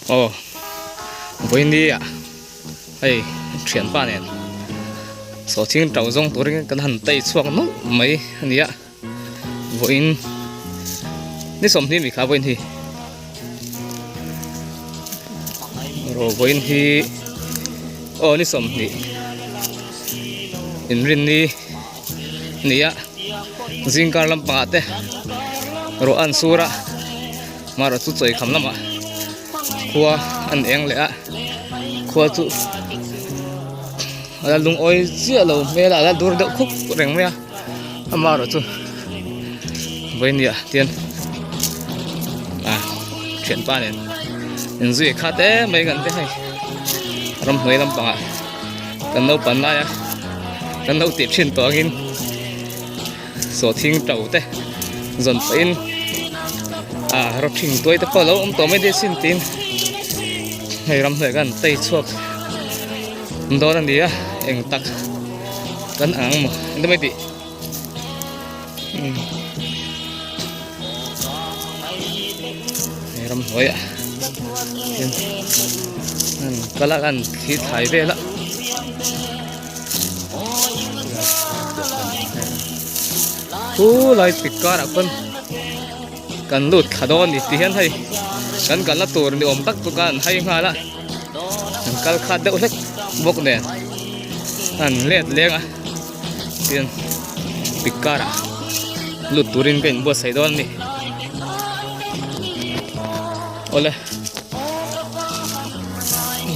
Ồ, với đi à, hey, chuyển ba nè, số thiên trâu rong tôi cái hành tây xuống nó mấy anh ạ, với đi sống thì bị khá với thì, rồi với thì, đi sống thì, in rin ni ạ, riêng cả làm bát đấy, rồi ăn sura, mà rồi chút chơi khăm lắm ạ, qua ăn em lẽ, qua chút là lung oi chia lâu mẹ là đuổi đậu khúc rèn mẹ mà rồi chứ với nhỉ tiền chuyển ba này nên duy khát thế mấy gần thế này làm hơi làm bằng cần đâu bắn lại cần đâu tiếp trên tòa in số thiên trầu thế dần in rồi trình tôi tới lâu ông tôi mới đi xin tin hay làm hơi gần tây chuộc đó là gì anh tắc cắn áng mà nó mới đi làm hơi ạ cái là ăn khi thái về lắm lại bị cá đặc phân cần lụt khá đòn đi tiền hay cần là tour đi ôm tắc tụ cần hay nga là cần khát đậu hết bốc đèn liệt liệt à tiền bị cá à lụt turin cái bữa say đòn đi ole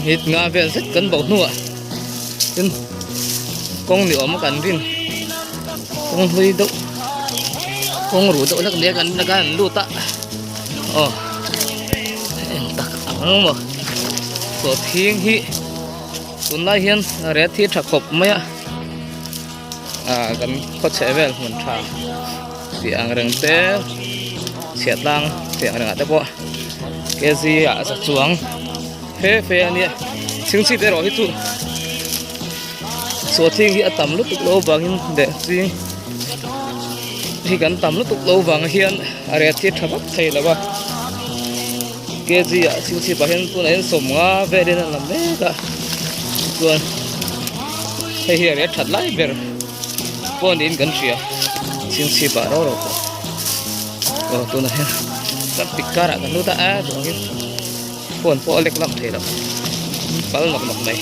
hít nga về rất cần bầu nua chân con liệu mà cần pin con hơi đậu con rủ đậu lắc đĩa cần là cái lụt tạ tắc áng mà số thiên hi tuần nay hiền rét thì chắc khop mấy gần có chế về mình thả thì ăn rừng té xẹt lang thì ăn rừng té bộ cái gì sạch chuồng phê phê anh ấy chính xác để rồi hết tụ số thiên hi tầm lúc tục lâu vàng để gì thì gần tầm lúc tục lâu vàng hiền rét thì chắc bắt thầy là ba cái gì chính xác bảo hiền tuần này sớm ngã về đây là làm đấy cả tuần hay hiện rét thật lại về con đến gần xìa xin xì bà đâu rồi tuần này các tịch cá đã gần lúc ta rồi cái con po lệch lắm thế đâu bao ngọc ngọc này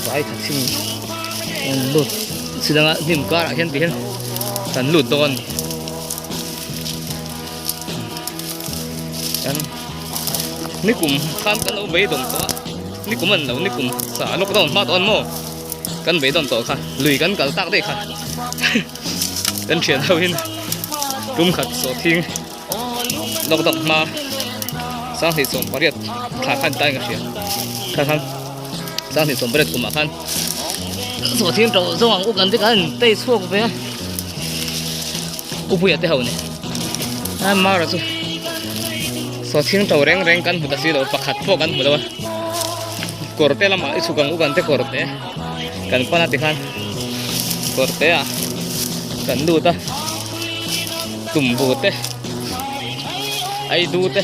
vãi thật xinh lụt xin đang niệm cá đã hiện tiền cần lụt đòn ní cùng khám cái lâu bế đồng to ní cùng mình lâu ní cùng xả lúc đó mà đòn mò cần bế đồng to khá lùi cần cả tắc đây khá cần chuyển đầu in đúng khát số thiên lúc đó mà sang thì sống bát khá khăn tay cái chuyện khá khăn sang thì sống bát cũng mà khăn số thiên trâu giống ông cần cái tây xuông về cũng bây giờ hậu này mà rồi số thiên trâu reng reng kan buta silo pakat po kan buta korte lama isugang ugan te korte kan panatihan korte kan duta tumbu te ai du te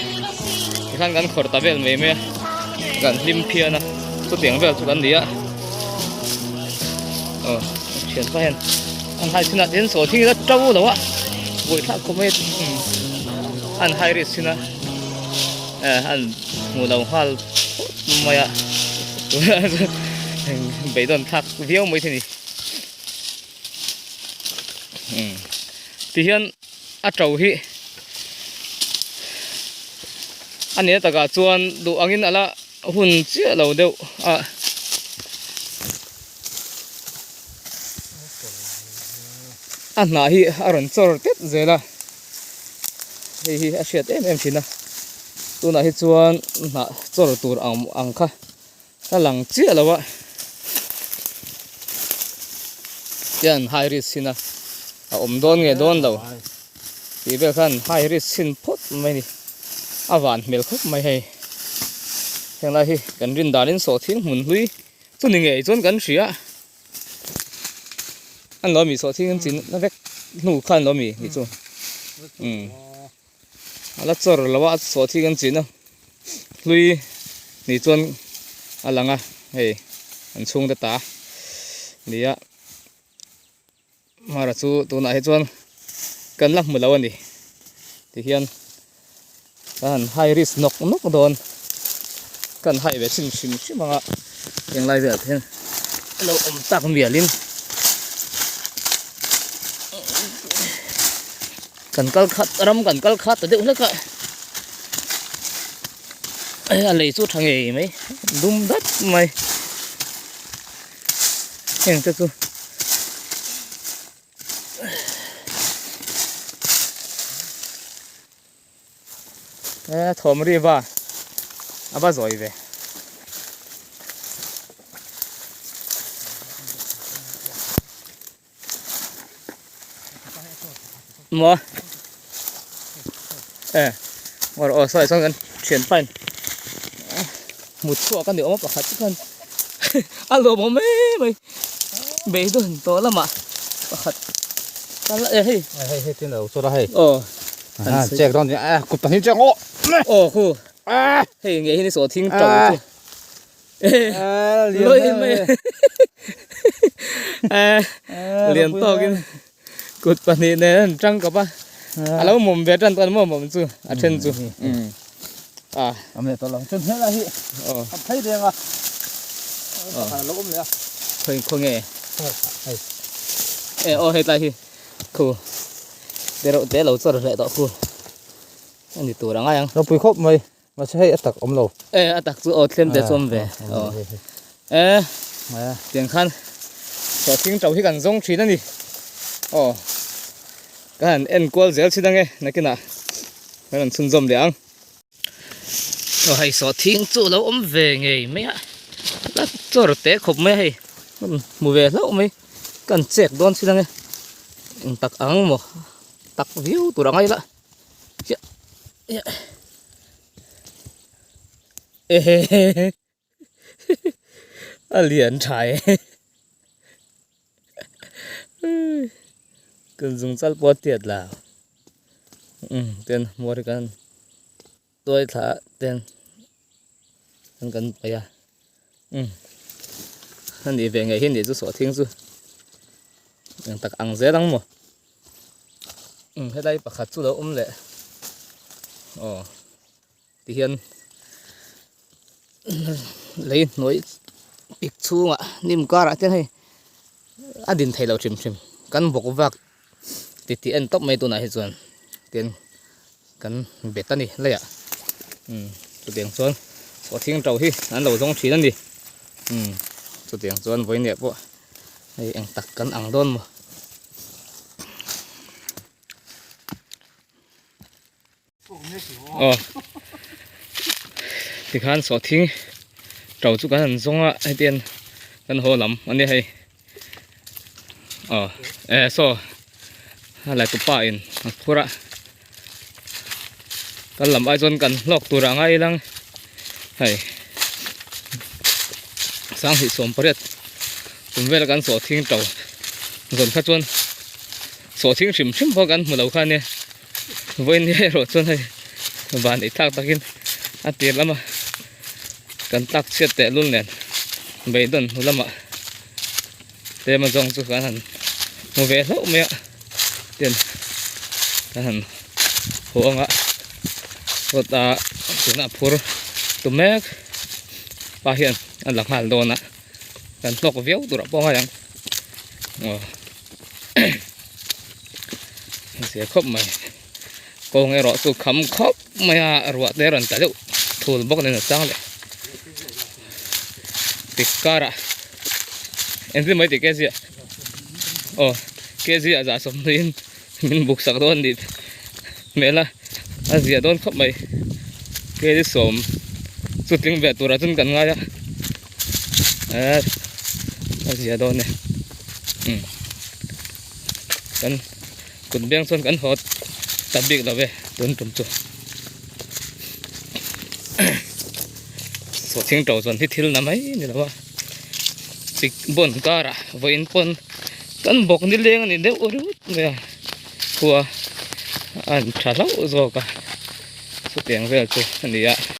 kan korta vel me kan limpia na tu tiang vel tu kan dia chuyển phát hiện anh hai xin đến số thiên rất trâu đâu ạ buổi thác có mấy anh hai rồi xin anh mùa đầu hoa mày bảy tuần thạc viêu mấy thế này thì hiện trâu hi anh ấy tất cả chuan đủ anh ấy là hun chia lâu đâu anh nói hi aron chor tết giờ là hi aset em xin na tu na hi chuan na chor tur ang kha ta lang chia lo wa yan hai ri sina don nge don lo ti be khan hai ri sin phot mai ni awan mel khop mai he heng la hi kan rin dalin so thing mun hui chu ni nge chon kan ria anh lo mi so thing chin na vek nu khan lo mi chu ala chor lawa so thi kan chin lui ni chuan alanga hei an chung ta ta lia mara chu tuna he chuan kan lak mulaw ani ti hian kan high risk nok don kan high ve sim manga yang lai ve then lo tak mialin kan kal khat ta de ulaka ai lei chu thang ei mai dum dat mai heng te chu thom ri ba aba zoi ve mo ngor sai sang kan thian pain một số con điều mà phát kan alo mo me be don to lama phát kan la hei tin đâu số đó hay check don cụp tani check khu hei nghe ni so thing trâu lôi me liền to cái cụp tani nè trăng cả ba alo mồm bé trăng toàn mồm chu chân chu mẹ tao lòng chân hết là hi thấy đi mà lỗ cũng được không nghe hết lại hi khu để lâu cho được lại tao khu anh đi tủ đang ai ăn nó bùi khóc mày mà sẽ hay tắc lâu tắc chú thêm để xôm về tiền khăn cho tiếng trâu hi cần giống chỉ đó đi cái hàng en qual dẻo chỉ đang nghe này cái nào cái hàng xung dầm để ăn hay so tiếng chỗ lâu về nghề mấy ạ lát cho được té khop mấy hay mùa về lâu mấy cần chẹt đón chỉ đang nghe tắc ăn mà tắc view tụi đang ngay lại liền trái cần dùng sắt bó tiệt là tiền mua thì cần tôi thả tiền cần phải anh đi về ngày hiện để cho sổ thiên chứ tắc ăn dễ lắm mà đây bạc hạt chú đâu lệ thì hiện lấy nói ít chú mà niềm ca ra thế này anh thấy lâu chìm căn bọc vạc thì anh tóc mấy tuần này hết rồi tiền căn bệt tan đi lấy ạ tụi tiền xuân có thiên trầu hi anh lâu giống chỉ đi tụi tiền xuân với nhẹ bộ đây anh tắc căn ăn đôn mà thì khán số thiên trầu chú căn giống á hay tiền căn hồ lắm anh đi hay so lại tụi pain phura kan làm ai chọn kan lok tu ra ngay lang hay sang hi som paret tum vel kan so thing tàu zon kha chọn so thing sim pho kan mu lo kha ne voin ne ro chọn hay ban i thak takin atir lama kan tak chet te lul nen be don lama te ma jong chu kan han mu ve lo me tiền kan han ho nga ta chúng ta phur tụm mẹ ba hiện ăn lạc hal đồn á cần lọc véo tụi nó bao ngày sẽ khóc mày cô nghe rõ tụi khắm khóc mày ruột để rồi tại thùn bốc lên là sang đấy tikara em biết mấy thì cái gì cái gì à giả sống lên mình buộc sạc đồn đi mẹ là gì đồn khóc mày cái đi sớm chút tiếng Việt tụi nó chân cần ngay á gì đồn này cần cần biếng xuân cần hot tập biệt là về tuần trồng chuột số tiếng trầu xuân thì thiếu lắm ấy như là vậy chỉ bồn cả với bồn cần bọc đi lên này nếu ướt rồi của an tha lo zo ka chu tiang vel chu ania